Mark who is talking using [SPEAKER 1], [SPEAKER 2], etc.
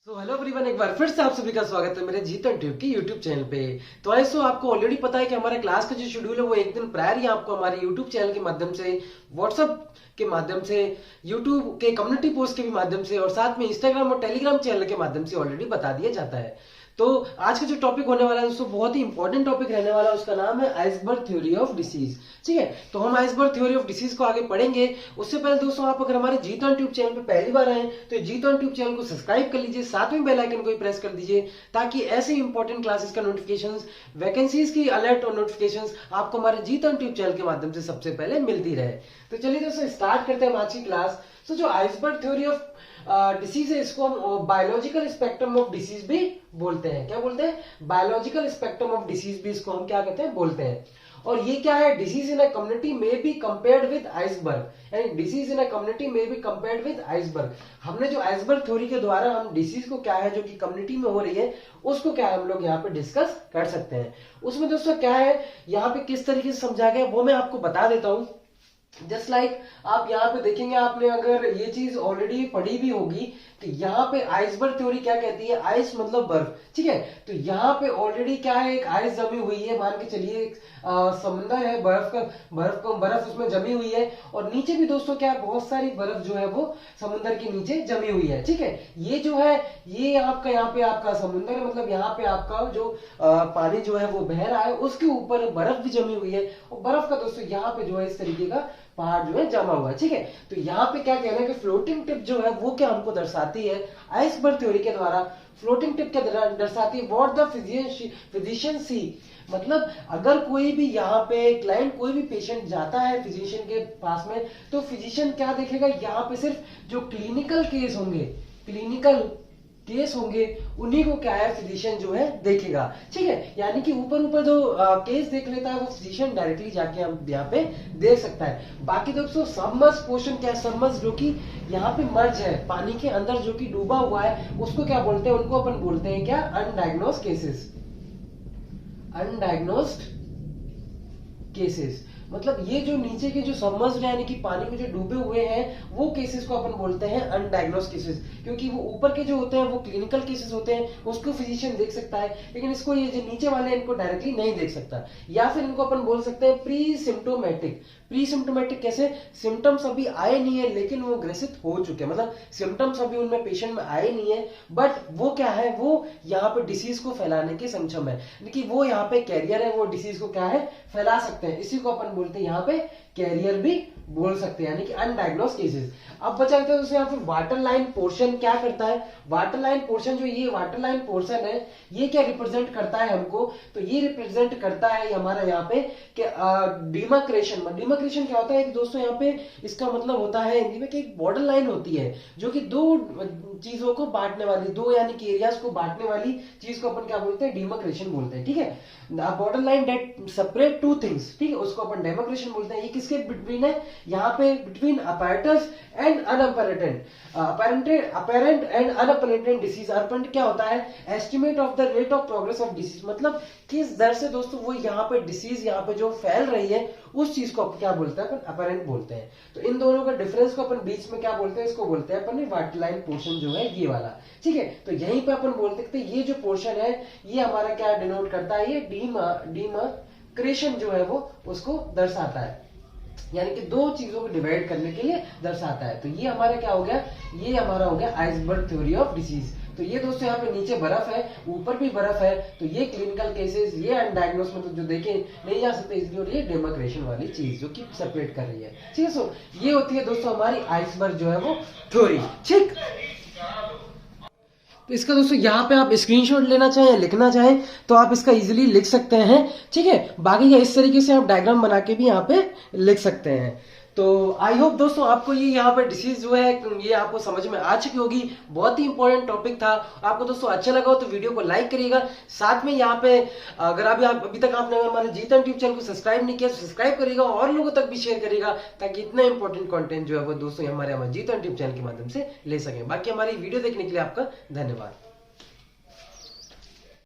[SPEAKER 1] Hello everyone, एक बार फिर से आप सभी का स्वागत है मेरे जीतन ट्यूब की यूट्यूब चैनल पे। तो ऐसो आपको ऑलरेडी पता है कि हमारे क्लास का जो शेड्यूल है वो एक दिन प्रायर ही आपको हमारे यूट्यूब चैनल के माध्यम से, व्हाट्सएप के माध्यम से, यूट्यूब के कम्युनिटी पोस्ट के भी माध्यम से और साथ में इंस्टाग्राम और टेलीग्राम चैनल के माध्यम से ऑलरेडी बता दिया जाता है। तो आज का जो टॉपिक होने वाला है दोस्तों बहुत ही इंपॉर्टेंट टॉपिक रहने वाला है, उसका नाम है आइसबर्ग थ्योरी ऑफ डिसीज। ठीक है, तो हम आइसबर्ग थ्योरी ऑफ डिसीज को आगे पढ़ेंगे। उससे पहले दोस्तों आप अगर हमारे जीतन ट्यूब चैनल पे पहली बार आए तो जीतन ट्यूब चैनल को सब्सक्राइब कर लीजिए, साथ में बेल आइकन को भी प्रेस कर दीजिए ताकि ऐसे इंपॉर्टेंट क्लासेस का नोटिफिकेशन, वैकेंसीज की अलर्ट और नोटिफिकेशन आपको हमारे जीतन ट्यूब चैनल के माध्यम से सबसे पहले मिलती रहे। तो चलिए दोस्तों स्टार्ट करते हैं आज की क्लास। तो जो आइसबर्ग थ्योरी ऑफ डिसीज है इसको हम बायोलॉजिकल स्पेक्ट्रम ऑफ डिसीज भी बोलते हैं। क्या बोलते हैं? बायोलॉजिकल स्पेक्ट्रम ऑफ डिसीज भी इसको हम क्या कहते हैं? बोलते हैं। और ये क्या है? डिसीज इन अ कम्युनिटी में बी कंपेयर्ड विद आइसबर्ग, यानी डिसीज इन अ कम्युनिटी में बी कंपेयर्ड विद आइसबर्ग। हमने जो आइसबर्ग थ्योरी के द्वारा हम डिसीज को क्या है जो कि कम्युनिटी में हो रही है उसको क्या है हम लोग यहाँ पे डिस्कस कर सकते हैं। उसमें दोस्तों क्या है यहाँ पे किस तरीके से समझा गया वो मैं आपको बता देता हूँ। जस्ट लाइक आप यहाँ पे देखेंगे, आपने अगर ये चीज ऑलरेडी पढ़ी भी होगी तो यहाँ पे आइसबर्ग थ्योरी क्या कहती है? आइस मतलब बर्फ। ठीक है, तो यहाँ पे ऑलरेडी क्या है, एक आइस जमी हुई है, मान के चलिए समंदर है, बर्फ उसमें जमी हुई है और नीचे भी दोस्तों क्या है, बहुत सारी बर्फ जो है वो समुद्र के नीचे जमी हुई है। ठीक है, ये जो है ये आपका यहाँ पे आपका समुद्र है, मतलब यहाँ पे आपका जो पानी जो है वो बह रहा है, उसके ऊपर बर्फ भी जमी हुई है और बर्फ का दोस्तों यहाँ पे जो है इस तरीके का पहाड़ जो है जमा हुआ है। ठीक है, तो यहाँ पे क्या कहना है कि फ्लोटिंग टिप जो है वो क्या हमको दर्शाती है आइसबर्ग थ्योरी के द्वारा। फ्लोटिंग टिप क्या दर्शाती है? व्हाट द फिजिशियन सी, मतलब अगर कोई भी यहाँ पे क्लाइंट, कोई भी पेशेंट जाता है फिजिशियन के पास में तो फिजिशियन क्या देखेगा? यहाँ पे सिर्फ जो क्लिनिकल केस होंगे उन्हीं को क्या है फिजिशियन जो है देखेगा। ठीक है, यानी कि ऊपर ऊपर जो केस देख लेता है वो फिजिशियन डायरेक्टली जाके हम यहाँ पे देख सकता है। बाकी दोस्तों सबमर्ज पोर्शन क्या है? सबमर्ज जो कि यहाँ पे मर्ज है, पानी के अंदर जो कि डूबा हुआ है, उसको क्या बोलते हैं? उनको अपन बोलते हैं क्या? Undiagnosed cases. मतलब ये जो नीचे के जो सबमर्ज्ड यानी कि पानी में जो डूबे हुए हैं वो केसेस को अपन बोलते हैं अनडायग्नोस्ड केसेस, क्योंकि वो ऊपर के जो होते हैं वो क्लिनिकल केसेस होते हैं, उसको फिजिशियन देख सकता है, लेकिन इसको ये जो नीचे वाले हैं इनको डायरेक्टली नहीं देख सकता। या फिर इनको अपन बोल सकते हैं प्री सिम्टोमेटिक कैसे? सिम्टम्स अभी आए नहीं है लेकिन वो ग्रसित हो चुके हैं, मतलब सिम्टम्स अभी उनमें पेशेंट में आए नहीं है बट वो क्या है, वो यहाँ पे डिसीज को फैलाने के सक्षम है, कि वो यहाँ पे कैरियर है, वो डिसीज को क्या है फैला सकते हैं। इसी को अपन बोलते हैं यहाँ पे कैरियर भी बोल सकते हैं, यानी कि अनडायग्नोस्ड केसेस। अब बचा रहता है दोस्तों यहाँ पे वाटर लाइन पोर्शन क्या करता है? वाटर लाइन पोर्शन जो ये वाटर लाइन पोर्शन है ये क्या रिप्रेजेंट करता है हमको? तो ये रिप्रेजेंट करता है हमारा यहाँ पे कि डिमार्केशन क्या होता है कि दोस्तों यहाँ पे इसका मतलब होता है हिंदी में कि एक बॉर्डर लाइन होती है जो कि दो चीजों को बांटने वाली, दो यानी कि एरियाज को बांटने वाली चीज को अपन क्या बोलते हैं? डिमार्केशन बोलते हैं। ठीक है, border line date separate two things, ठीक है, उसको अपन डेमार्केशन बोलते हैं। ये किसके बिटवीन है? यहाँ पे between apparent and unapparent, apparent and unapparent disease. Apparent क्या होता है? Estimate of the rate of progress of disease, मतलब किस दर से दोस्तों वो यहाँ पे डिसीज यहाँ पे जो फैल रही है उस चीज को अपन क्या बोलते हैं? अपन अपैरेंट बोलते हैं। तो इन दोनों का डिफरेंस को अपन बीच में क्या बोलते हैं? इसको बोलते हैं अपन वाटर लाइन पोर्शन जो है ये वाला। ठीक है, तो यहीं पे अपन बोल सकते हैं ये जो पोर्शन है ये हमारा क्या डिनोट करता है? ये डिमार्केशन जो है वो उसको दर्शाता है, यानी कि दो चीजों को डिवाइड करने के लिए दर्शाता है। तो ये हमारा क्या हो गया? ये हमारा हो गया आइसबर्ग थ्योरी ऑफ डिसीज। तो ये दोस्तों यहाँ पे नीचे बर्फ है, ऊपर भी बर्फ है, तो ये क्लिनिकल केसेस, ये अनडायग्नोस मतलब जो देखे नहीं जा सकते इसलिए, और ये डेमार्केशन वाली चीज जो कि सेपरेट कर रही है। ठीक है, सो ये होती है दोस्तों हमारी आइसबर्ग जो है वो थ्योरी। ठीक, तो इसका दोस्तों यहाँ पे आप स्क्रीनशॉट लेना चाहें या लिखना चाहें तो आप इसका इजीली लिख सकते हैं। ठीक है, बाकी का इस तरीके से आप डायग्राम बना के भी यहाँ पे लिख सकते हैं। तो आई होप दोस्तों आपको ये यहाँ पे डिसीज जो है ये आपको समझ में आ चुकी होगी। बहुत ही इंपॉर्टेंट टॉपिक था। आपको दोस्तों अच्छा लगा हो तो वीडियो को लाइक करिएगा, साथ में यहाँ पे अगर अभी तक आपने हमारे जीतन ट्यूब चैनल को सब्सक्राइब नहीं किया तो सब्सक्राइब करिएगा और लोगों तक भी शेयर करिएगा ताकि इतना इंपॉर्टेंट कंटेंट जो है वो दोस्तों हमारे जीतन ट्यूब चैनल के माध्यम से ले सकें। बाकी हमारी वीडियो देखने के लिए आपका धन्यवाद।